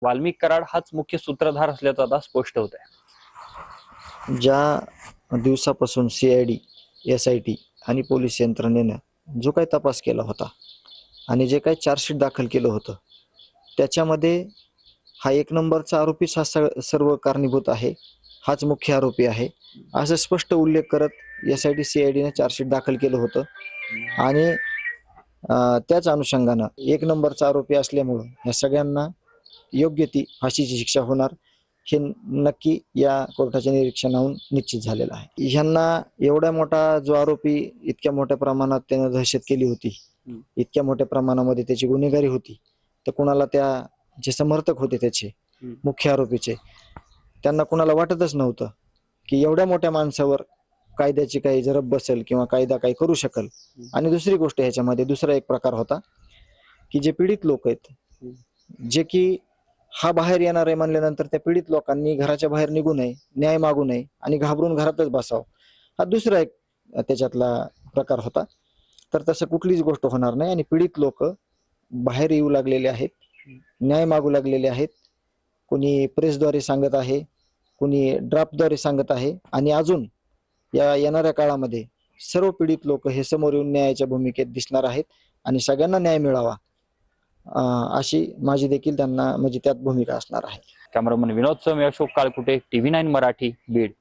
वाल्मिक कराड हाच मुख्य सूत्रधार असल्याचं आता स्पष्ट होत आहे। ज्या दिवसापासून CID, SIT आणि पोलीस यंत्रणेनं जो काही तपास केला होता आणि जे काही चार्जशीट दाखल केलं होतं त्याच्यामध्ये हा एक नंबरचा आरोपीच हा सर्व कारणीभूत आहे, हाच मुख्य आरोपी आहे असं स्पष्ट उल्लेख करत SIT CIDने चार्जशीट दाखल केलं होतं। आणि त्याच अनुषंगानं एक नंबरचा आरोपी असल्यामुळं या सगळ्यांना योग्य ती फाशीची शिक्षा होणार हे नक्की या कोर्टाच्या निरीक्षणाहून निश्चित झालेलं आहे। ह्यांना एवढा मोठा जो आरोपी इतक्या मोठ्या प्रमाणात त्यानं दहशत केली होती, इतक्या मोठ्या प्रमाणामध्ये त्याची गुन्हेगारी होती, तर कुणाला त्या जे समर्थक होते त्याचे मुख्य आरोपीचे त्यांना कुणाला वाटतच नव्हतं की एवढ्या मोठ्या माणसावर कायद्याची काही जरब बसेल किंवा कायदा काही करू शकल। आणि दुसरी गोष्ट ह्याच्यामध्ये दुसरा एक प्रकार होता की जे पीडित लोक आहेत, जे की हा बाहेर येणार आहे म्हणल्यानंतर त्या पीडित लोकांनी घराच्या बाहेर निघू नये, न्याय मागू नये आणि घाबरून घरातच बसावं, हा दुसरा एक त्याच्यातला प्रकार होता। तर तसं कुठलीच गोष्ट होणार नाही आणि पीडित लोक बाहेर येऊ लागलेले आहेत, न्याय मागू लागलेले आहेत। कोणी प्रेसद्वारे सांगत आहे, कोणी ड्राफ्टद्वारे सांगत आहे आणि अजून या येणाऱ्या काळामध्ये सर्व पीडित लोक हे समोर येऊन न्यायाच्या भूमिकेत दिसणार आहेत आणि सगळ्यांना न्याय मिळावा अशी माझी देखील त्यांना म्हणजे त्यात भूमिका असणार आहे। कॅमेरामन विनोद सोम, अशोक काळकुटे, TV9 मराठी, बीड।